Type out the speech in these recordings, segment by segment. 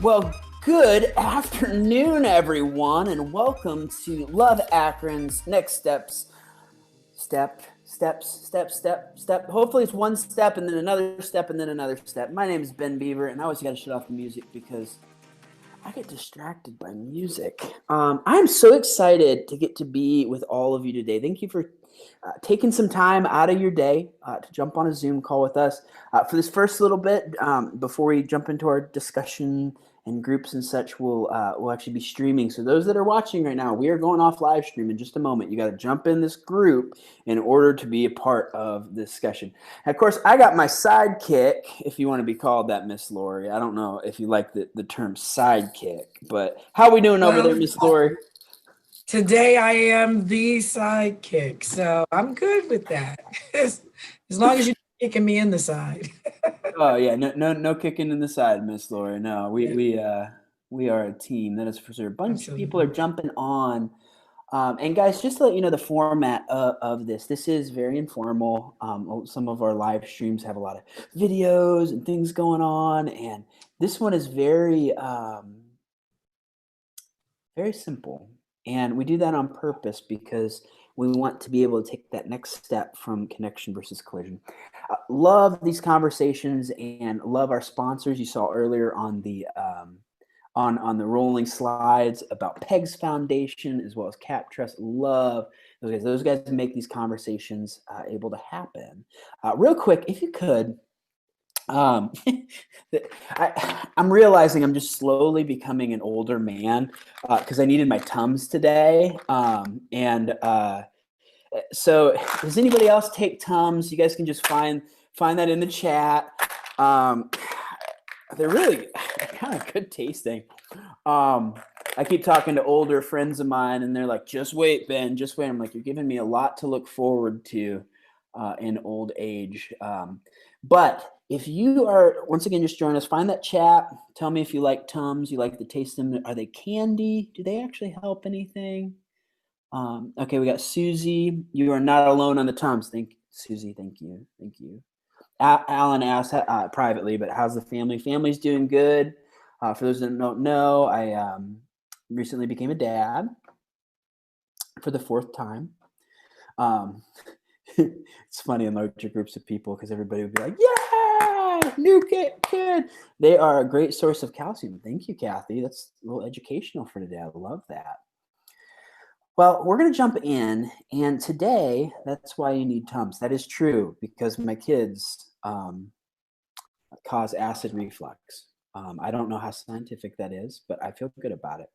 Well, good afternoon, everyone, and welcome to Love Akron's Next Steps. Step. Hopefully, it's one step and then another step and then another step. My name is Ben Beaver, and I always got to shut off the music because I get distracted by music. I'm so excited to get to be with all of you today. Thank you for taking some time out of your day to jump on a Zoom call with us for this first little bit. Before we jump into our discussion and groups and such, we'll actually be streaming. So those that are watching right now, we are going off live stream in just a moment. You got to jump in this group in order to be a part of the discussion. And of course, I got my sidekick, if you want to be called that, Miss Lori. I don't know if you like the term sidekick, but how are we doing over there, Miss Lori? Today I am the sidekick, so I'm good with that. As long as you're kicking me in the side. Oh yeah, no kicking in the side, Miss Lori. No, we are a team. That is for sure. A bunch of people are jumping on. And guys, just to let you know the format of this. This is very informal. Some of our live streams have a lot of videos and things going on, and this one is very very simple. And we do that on purpose because we want to be able to take that next step from connection versus collision. Love these conversations and love our sponsors. You saw earlier on the the rolling slides about Pegs Foundation as well as CapTrust. Love those guys. Those guys make these conversations able to happen. Real quick, if you could. I'm realizing I'm just slowly becoming an older man because I needed my Tums today. So does anybody else take Tums? You guys can just find that in the chat. They're really kind of good tasting. I keep talking to older friends of mine and they're like, just wait, Ben, just wait. I'm like, you're giving me a lot to look forward to in old age. But if you are, once again, just join us, find that chat. Tell me if you like Tums, you like the taste of them. Are they candy? Do they actually help anything? Okay, we got Susie. You are not alone on the Tums. Susie. Thank you. Alan asked privately, but how's the family? Family's doing good. For those that don't know, I recently became a dad for the 4th time. It's funny in larger groups of people because everybody would be like, yeah, new kid. They are a great source of calcium. Thank you, Kathy. That's a little educational for today. I love that. Well, we're going to jump in, and today, that's why you need Tums. That is true, because my kids cause acid reflux. I don't know how scientific that is, but I feel good about it.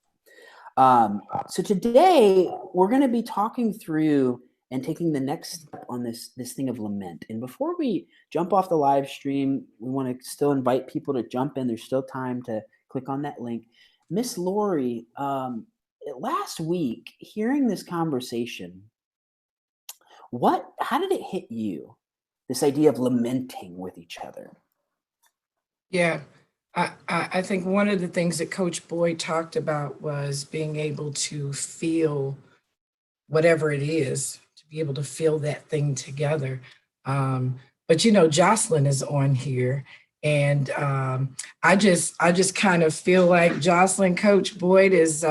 So today, we're going to be talking through and taking the next step on this thing of lament. And before we jump off the live stream, we want to still invite people to jump in. There's still time to click on that link. Miss Lori, last week, hearing this conversation, how did it hit you? This idea of lamenting with each other. Yeah, I think one of the things that Coach Boyd talked about was being able to feel whatever it is, to be able to feel that thing together. But Jocelyn is on here, and I just kind of feel like Jocelyn, Coach Boyd is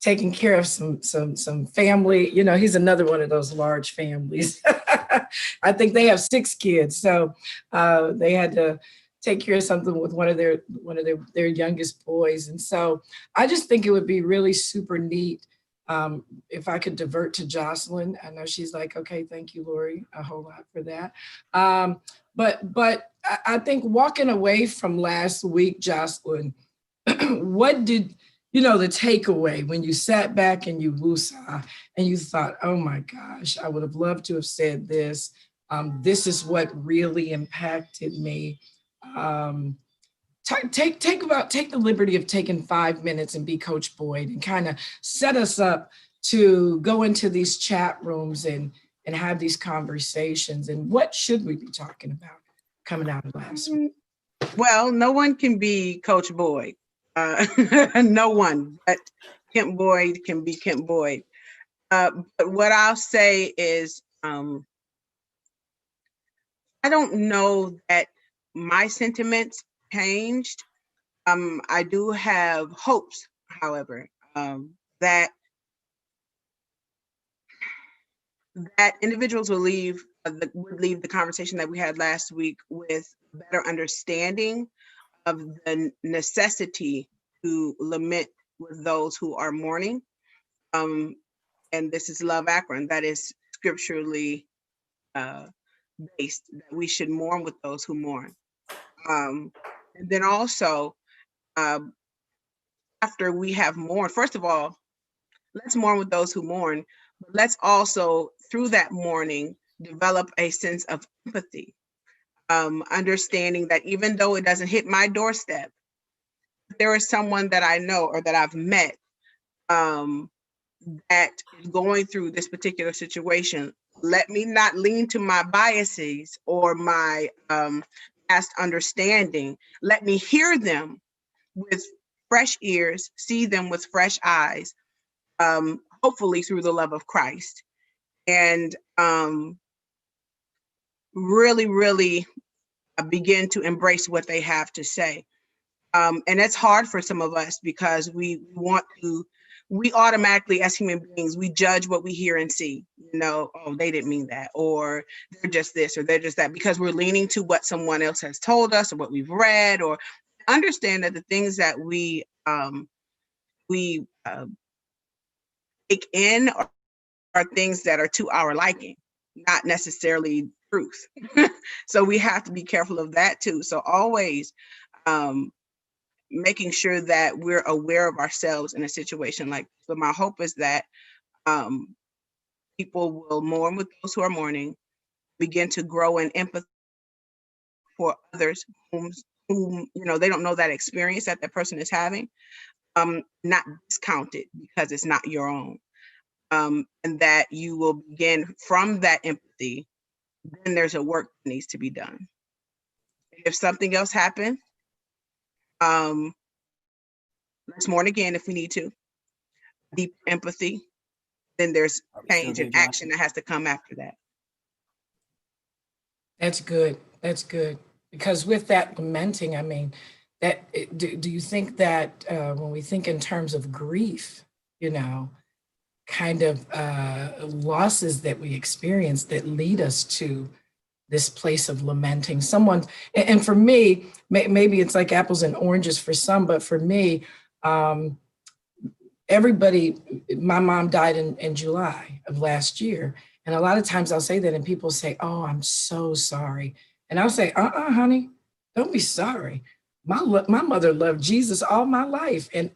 taking care of some family. He's another one of those large families. I think they have 6 kids, so they had to take care of something with one of their youngest boys. And so I just think it would be really super neat if I could divert to Jocelyn. I know she's like, okay, thank you, Lori, a whole lot for that. But I think walking away from last week, Jocelyn, what did the takeaway when you sat back and you woosah and you thought, oh my gosh, I would have loved to have said this. This is what really impacted me. Take the liberty of taking 5 minutes and be Coach Boyd and kind of set us up to go into these chat rooms and have these conversations. And what should we be talking about coming out of last week? Well, no one can be Coach Boyd. No one, but Kent Boyd can be Kent Boyd. But what I'll say is, I don't know that my sentiments changed I do have hopes, however, that individuals will would leave the conversation that we had last week with better understanding of the necessity to lament with those who are mourning. And this is Love Akron, that is scripturally based, that we should mourn with those who mourn. And then also, after we have mourned, first of all, let's mourn with those who mourn, but let's also, through that mourning, develop a sense of empathy, understanding that even though it doesn't hit my doorstep, there is someone that I know or that I've met that is going through this particular situation. Let me not lean to my biases or my past understanding. Let me hear them with fresh ears, see them with fresh eyes, hopefully through the love of Christ. And really, really begin to embrace what they have to say. And it's hard for some of us because we automatically, as human beings, we judge what we hear and see. Oh, they didn't mean that, or they're just this, or they're just that, because we're leaning to what someone else has told us or what we've read, or understand that the things that we take in are things that are to our liking, not necessarily truth. So we have to be careful of that too. So always making sure that we're aware of ourselves in a situation like this. So my hope is that people will mourn with those who are mourning, begin to grow in empathy for others whom they don't know that experience that person is having, not discount it because it's not your own. And that you will begin from that empathy, then there's a work that needs to be done. If something else happened, let's mourn again if we need to. Deep empathy, then there's change and action that has to come after that. That's good. That's good. Because with that lamenting, I mean, do you think that when we think in terms of grief, kind of losses that we experience that lead us to this place of lamenting someone, and for me, maybe it's like apples and oranges for some, but for me, my mom died in July of last year. And a lot of times I'll say that and people say, oh, I'm so sorry. And I'll say, honey, don't be sorry. My mother loved Jesus all my life. And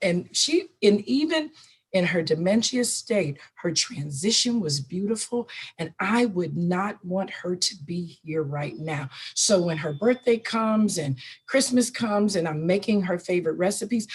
even in her dementia state, her transition was beautiful. And I would not want her to be here right now. So when her birthday comes and Christmas comes and I'm making her favorite recipes,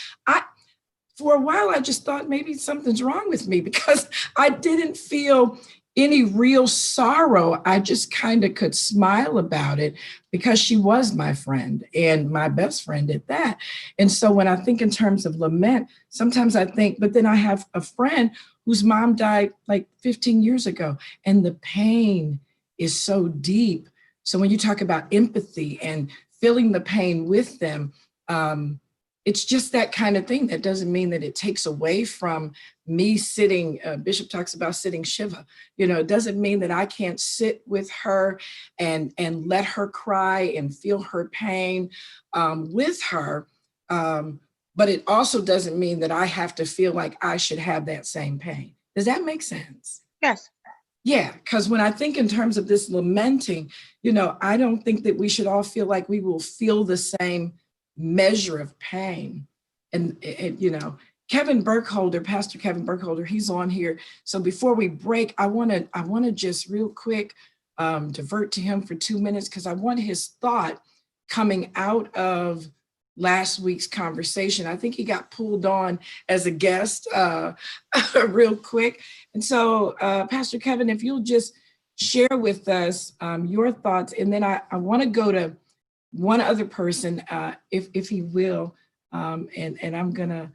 for a while, I just thought maybe something's wrong with me because I didn't feel any real sorrow. I just kind of could smile about it because she was my friend and my best friend at that. And so when I think in terms of lament, sometimes I think, but then I have a friend whose mom died like 15 years ago, and the pain is so deep. So when you talk about empathy and feeling the pain with them, it's just that kind of thing. That doesn't mean that it takes away from me sitting. Bishop talks about sitting Shiva. It doesn't mean that I can't sit with her and let her cry and feel her pain with her. But it also doesn't mean that I have to feel like I should have that same pain. Does that make sense? Yes. Yeah, because when I think in terms of this lamenting, I don't think that we should all feel like we will feel the same measure of pain. And Kevin Burkholder, Pastor Kevin Burkholder, he's on here. So before we break, I want to just real quick divert to him for 2 minutes because I want his thought coming out of last week's conversation. I think he got pulled on as a guest real quick. And so Pastor Kevin, if you'll just share with us your thoughts, and then I want to go to one other person, if he will, and I'm gonna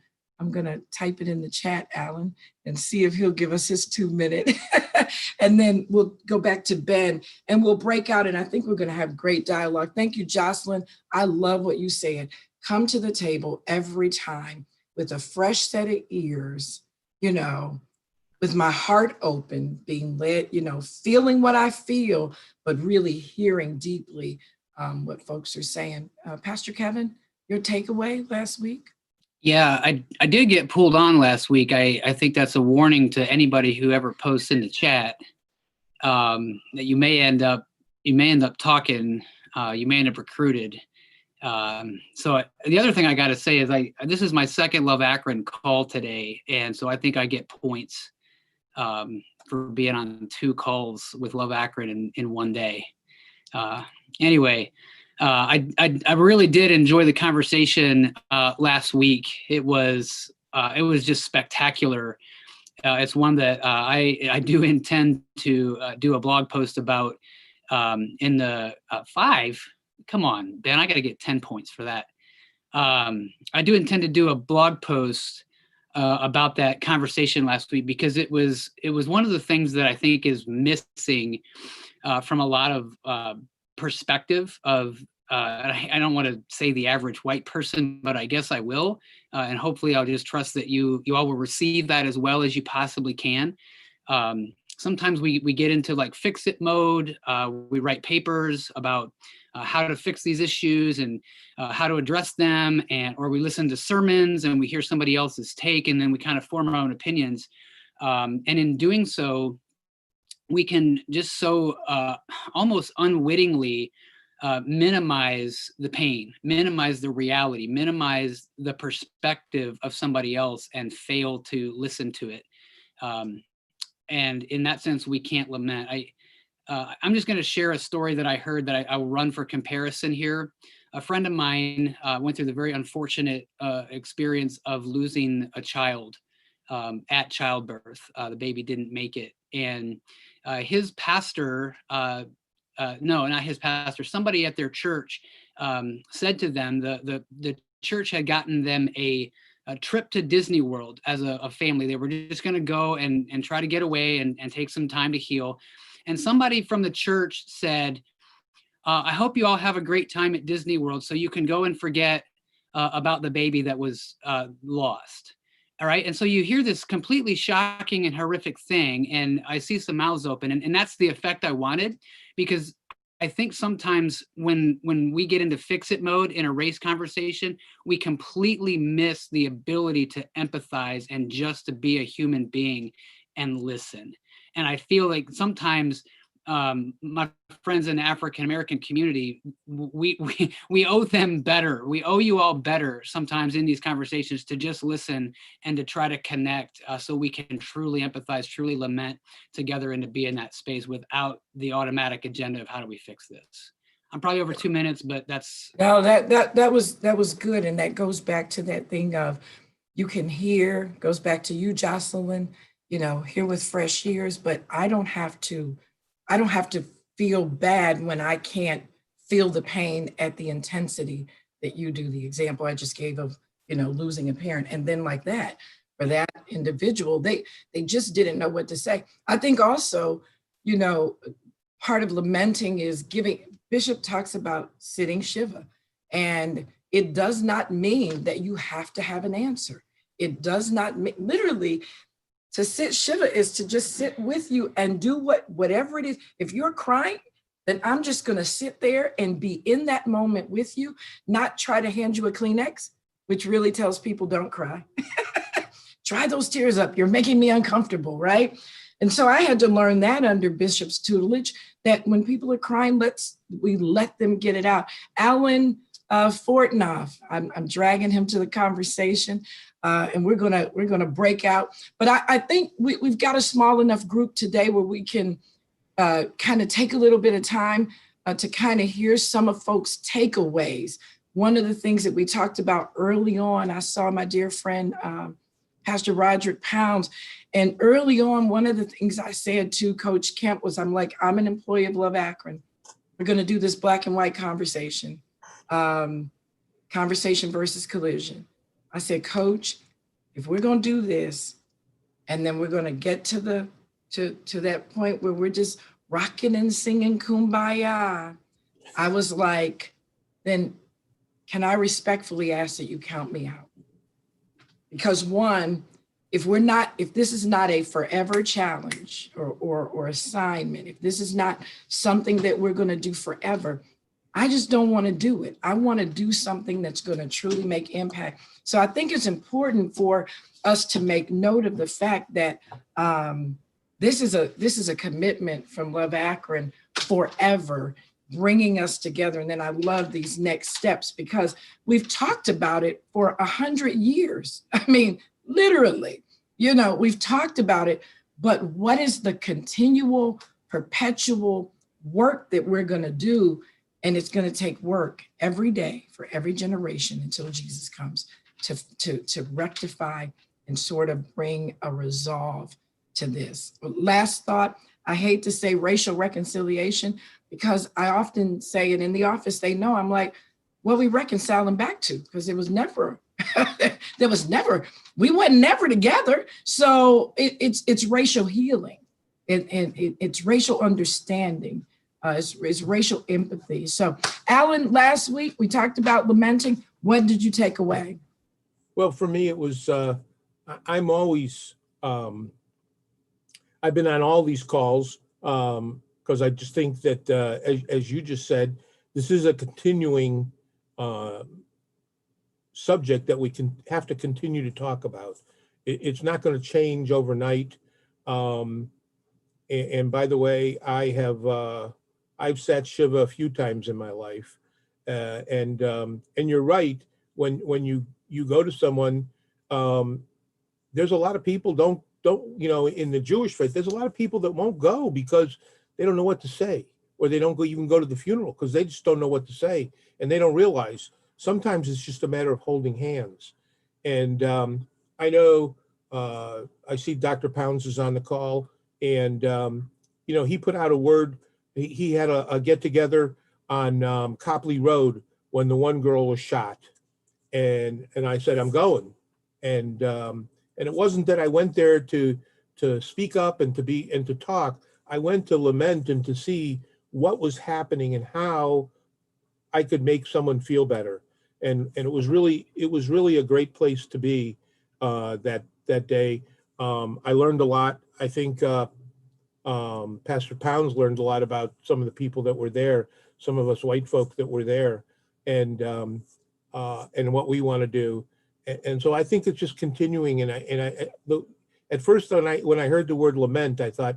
type it in the chat, Alan, and see if he'll give us his 2 minute, and then we'll go back to Ben, and we'll break out, and I think we're gonna have great dialogue. Thank you, Jocelyn. I love what you said. come to the table every time with a fresh set of ears, you know, with my heart open, being led, you know, feeling what I feel, but really hearing deeply what folks are saying. Pastor Kevin, your takeaway last week? Yeah, I did get pulled on last week. I think that's a warning to anybody who ever posts in the chat, that you may end up talking, you may end up recruited. The other thing I got to say is this is my second Love Akron call today, and so I think I get points for being on 2 calls with Love Akron in one day. Anyway, I really did enjoy the conversation last week. It was just spectacular. It's one that I do intend to do a blog post about in the 5. Come on, Ben, I got to get 10 points for that. I do intend to do a blog post about that conversation last week, because it was one of the things that I think is missing from a lot of perspective of, I don't want to say the average white person, but I guess I will. And hopefully I'll just trust that you all will receive that as well as you possibly can. Sometimes we get into like fix it mode. We write papers about how to fix these issues and how to address them, or we listen to sermons and we hear somebody else's take, and then we kind of form our own opinions. And in doing so, we can just so almost unwittingly minimize the pain, minimize the reality, minimize the perspective of somebody else, and fail to listen to it. And in that sense, we can't lament. I'm just going to share a story that I heard that I will run for comparison here. A friend of mine went through the very unfortunate experience of losing a child at childbirth. The baby didn't make it. And his pastor, no, not his pastor, somebody at their church said to them, the church had gotten them a trip to Disney World as a family. They were just going to go and try to get away and take some time to heal. And somebody from the church said, I hope you all have a great time at Disney World so you can go and forget about the baby that was lost. All right. And so you hear this completely shocking and horrific thing, and I see some mouths open, and that's the effect I wanted, because I think sometimes when we get into fix it mode in a race conversation, we completely miss the ability to empathize and just to be a human being and listen. And I feel like sometimes my friends in the African American community, we owe them better. We owe you all better sometimes in these conversations to just listen and to try to connect, so we can truly empathize, truly lament together, and to be in that space without the automatic agenda of how do we fix this. I'm probably over 2 minutes, but that's no, that was good, and that goes back to that thing of you can hear. Goes back to you, Jocelyn. You know, hear with fresh ears, but I don't have to feel bad when I can't feel the pain at the intensity that you do. The example I just gave of, you know, losing a parent, and then like that, for that individual, they just didn't know what to say. I think also, you know, part of lamenting is giving. Bishop talks about sitting Shiva, and it does not mean that you have to have an answer. It does not mean, literally, to sit Shiva is to just sit with you and do whatever it is. If you're crying, then I'm just going to sit there and be in that moment with you, not try to hand you a Kleenex, which really tells people don't cry. Dry those tears up. You're making me uncomfortable, right? And so I had to learn that under Bishop's tutelage, that when people are crying, we let them get it out. Alan Fortnoff, I'm dragging him to the conversation. And we're gonna break out. But I think we've got a small enough group today where we can kind of take a little bit of time to kind of hear some of folks' takeaways. One of the things that we talked about early on, I saw my dear friend, Pastor Roderick Pounds, and early on, one of the things I said to Coach Kemp was, I'm an employee of Love Akron. We're gonna do this black and white conversation, conversation versus collision. I said, Coach, if we're going to do this, and then we're going to get to that point where we're just rocking and singing Kumbaya, I was like, then can I respectfully ask that you count me out? Because one, if this is not a forever challenge or assignment, if this is not something that we're going to do forever, I just don't want to do it. I want to do something that's going to truly make impact. So I think it's important for us to make note of the fact that this is a commitment from Love Akron forever, bringing us together. And then I love these next steps because we've talked about it for 100 years. I mean, literally, we've talked about it, but what is the continual, perpetual work that we're going to do? And it's going to take work every day for every generation until Jesus comes to rectify and sort of bring a resolve to this. Last thought, I hate to say racial reconciliation because I often say it in the office, they know, I'm like, well, we reconcile them back to, because it was never, we were never together. So it's racial healing and it's racial understanding. It's racial empathy. So, Alan, last week we talked about lamenting. What did you take away? Well, for me, it was, I'm always, I've been on all these calls because I just think that, as you just said, this is a continuing subject that we can have to continue to talk about. It's not going to change overnight. And by the way, I've sat Shiva a few times in my life, and you're right. When you go to someone, there's a lot of people don't in the Jewish faith. There's a lot of people that won't go because they don't know what to say, or they don't even go to the funeral because they just don't know what to say, and they don't realize sometimes it's just a matter of holding hands. And I know I see Dr. Pounds is on the call, and he put out a word. He had a get together on Copley Road when the one girl was shot, and I said I'm going, and it wasn't that I went there to speak up and to talk. I went to lament and to see what was happening and how I could make someone feel better, and it was really a great place to be that day. I learned a lot. I think Pastor Pounds learned a lot about some of the people that were there, some of us white folk that were there, and what we want to do. And so I think it's just continuing. At first when I heard the word lament, I thought,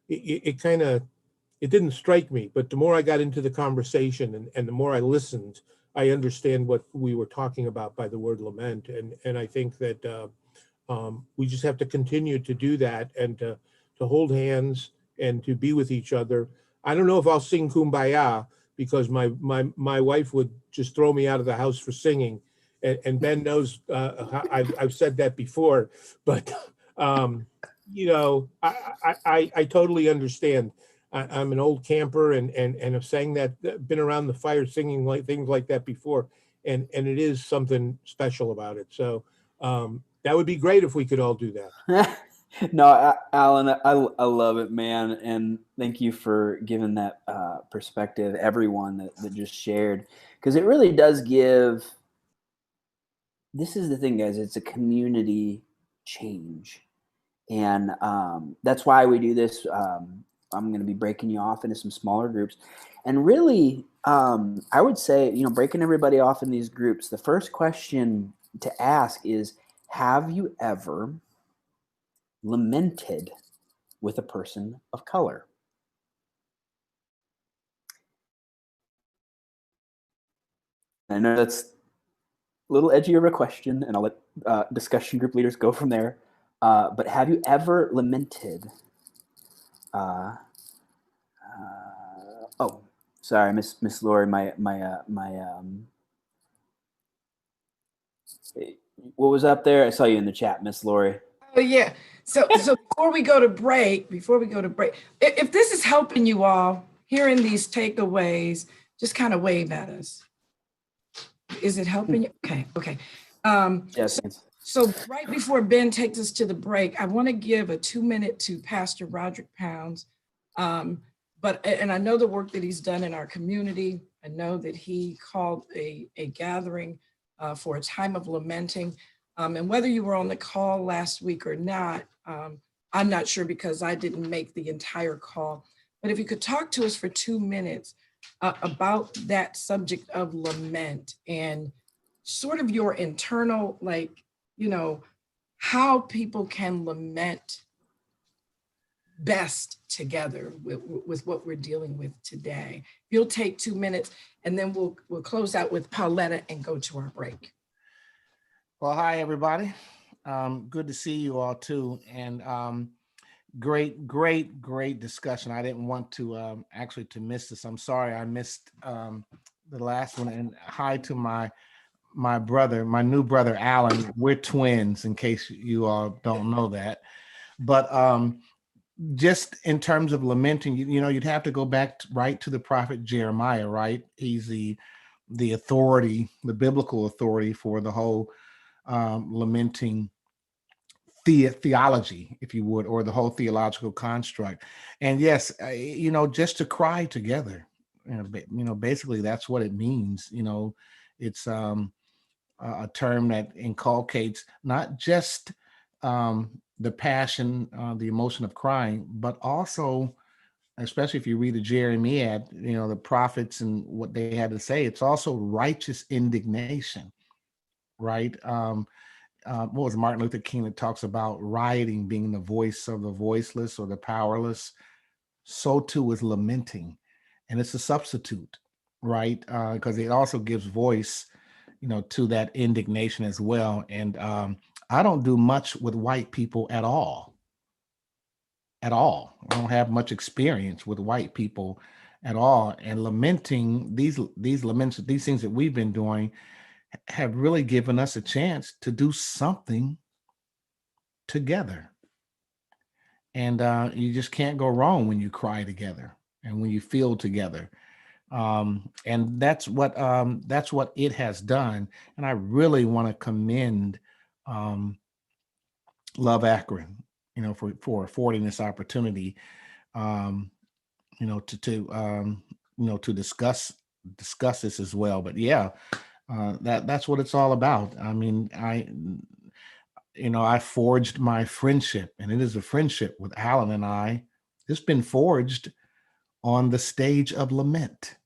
it didn't strike me. But the more I got into the conversation and the more I listened, I understand what we were talking about by the word lament. And I think that we just have to continue to do that and to hold hands and to be with each other. I don't know if I'll sing Kumbaya because my wife would just throw me out of the house for singing. And Ben knows I've said that before, but I totally understand. I'm an old camper and have sang that, been around the fire singing like things like that before, and it is something special about it. So that would be great if we could all do that. No, Alan, I love it, man, and thank you for giving that perspective. Everyone that just shared, because it really does give. This is the thing, guys. It's a community change, and that's why we do this. I'm going to be breaking you off into some smaller groups, and really, I would say, breaking everybody off in these groups. The first question to ask is, have you ever lamented with a person of color? I know that's a little edgier of a question, and I'll let discussion group leaders go from there. But have you ever lamented? Oh, sorry, Miss Lori, what was up there? I saw you in the chat, Miss Lori. Oh yeah. So before we go to break, if this is helping you all, hearing these takeaways, just kind of wave at us. Is it helping you? Okay. Yes. So right before Ben takes us to the break, I want to give a 2-minute to Pastor Roderick Pounds. And I know the work that he's done in our community. I know that he called a gathering for a time of lamenting. And whether you were on the call last week or not, I'm not sure because I didn't make the entire call. But if you could talk to us for 2 minutes about that subject of lament and sort of your internal, like, how people can lament best together with what we're dealing with today. You'll take 2 minutes and then we'll close out with Pauletta and go to our break. Well, hi, everybody. Good to see you all too. And great discussion. I didn't want to actually to miss this. I'm sorry I missed the last one. And hi to my brother, my new brother, Alan. We're twins, in case you all don't know that. But just in terms of lamenting, you'd have to go back right to the prophet Jeremiah, right? He's the authority, the biblical authority for the whole lamenting theology, if you would, or the whole theological construct. And yes, just to cry together, basically that's what it means. It's a term that inculcates not just the passion, the emotion of crying, but also, especially if you read the Jeremiad, the prophets and what they had to say, it's also righteous indignation, right? What was Martin Luther King that talks about rioting being the voice of the voiceless or the powerless? So too is lamenting, and it's a substitute, right? Because it also gives voice, to that indignation as well. And I don't do much with white people at all. I don't have much experience with white people at all. And lamenting, these laments, these things that we've been doing have really given us a chance to do something together. And you just can't go wrong when you cry together and when you feel together. And that's what it has done. And I really want to commend Love Akron, for affording this opportunity, to discuss this as well. But yeah, that's what it's all about. I mean, I forged my friendship, and it is a friendship with Alan and I. It's been forged on the stage of lament.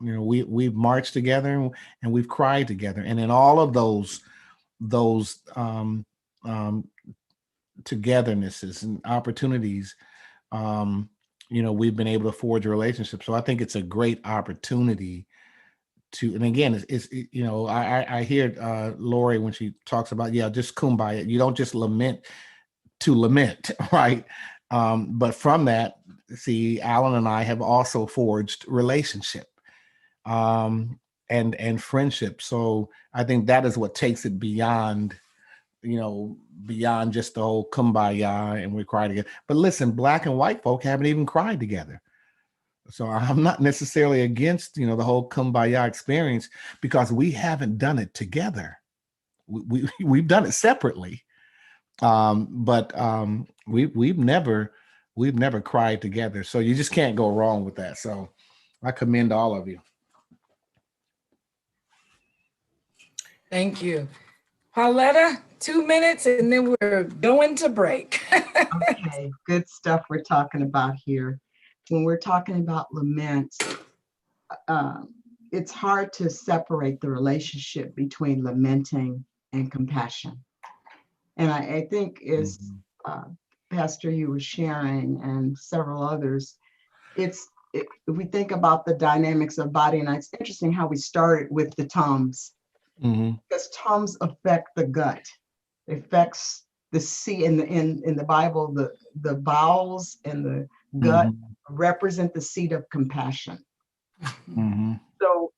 We've marched together and we've cried together, and in all of those togethernesses and opportunities, we've been able to forge a relationship. So I think it's a great opportunity to, and again, I hear Lori when she talks about, just kumbaya. You don't just lament to lament, right? But from that, see, Alan and I have also forged relationship and friendship. So I think that is what takes it beyond, beyond just the whole kumbaya and we cry together. But listen, Black and white folk haven't even cried together. So I'm not necessarily against, the whole kumbaya experience, because we haven't done it together. We've done it separately. But we've never cried together. So you just can't go wrong with that. So I commend all of you. Thank you. Pauletta, 2 minutes and then we're going to break. Okay, good stuff we're talking about here. When we're talking about laments, it's hard to separate the relationship between lamenting and compassion. And I think as Pastor, you were sharing and several others, if we think about the dynamics of body, and it's interesting how we started with the Tums, because Tums affect the gut. It affects the sea in the Bible, the bowels and the gut represent the seat of compassion. So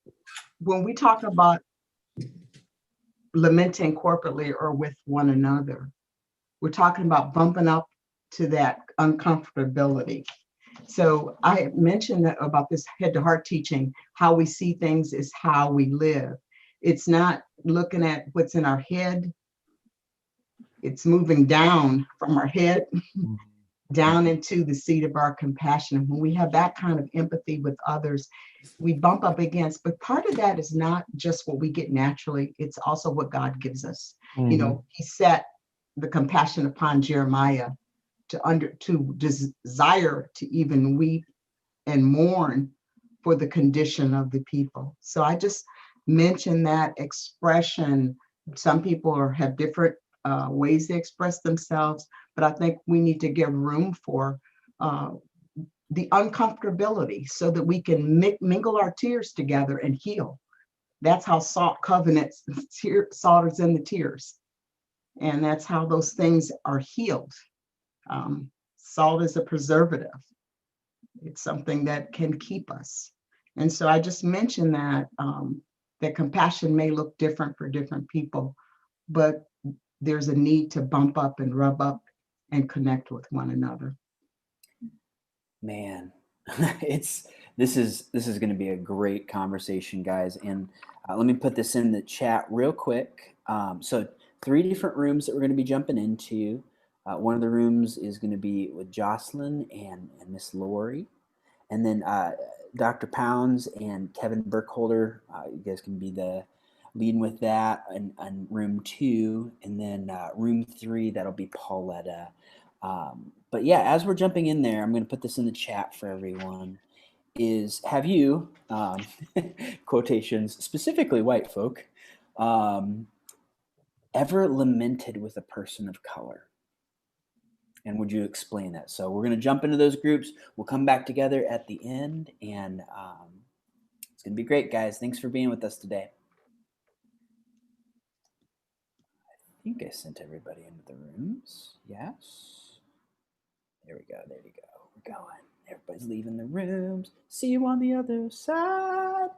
when we talk about lamenting corporately or with one another, we're talking about bumping up to that uncomfortability. So I mentioned that about this head-to-heart teaching, how we see things is how we live. It's not looking at what's in our head. It's moving down from our head down into the seat of our compassion. And when we have that kind of empathy with others, we bump up against, but part of that is not just what we get naturally, it's also what God gives us. You know, he set the compassion upon Jeremiah to desire to even weep and mourn for the condition of the people. So I just mentioned that expression. Some people have different ways they express themselves, but I think we need to give room for the uncomfortability so that we can mingle our tears together and heal. That's how salt covenants, salt is in the tears. And that's how those things are healed. Salt is a preservative. It's something that can keep us. And so I just mentioned that, that compassion may look different for different people, but there's a need to bump up and rub up and connect with one another. Man, this is going to be a great conversation, guys. And let me put this in the chat real quick. So 3 different rooms that we're going to be jumping into. One of the rooms is going to be with Jocelyn and Miss Lori, and then Dr. Pounds and Kevin Burkholder. You guys can be the leading with that, and room 2, and then room 3, that'll be Pauletta. But yeah, as we're jumping in there, I'm going to put this in the chat for everyone. Have you, quotations, specifically white folk, ever lamented with a person of color? And would you explain that? So we're going to jump into those groups. We'll come back together at the end, and it's going to be great, guys. Thanks for being with us today. I think I sent everybody into the rooms. Yes. There we go. There you go. We're going. Everybody's leaving the rooms. See you on the other side.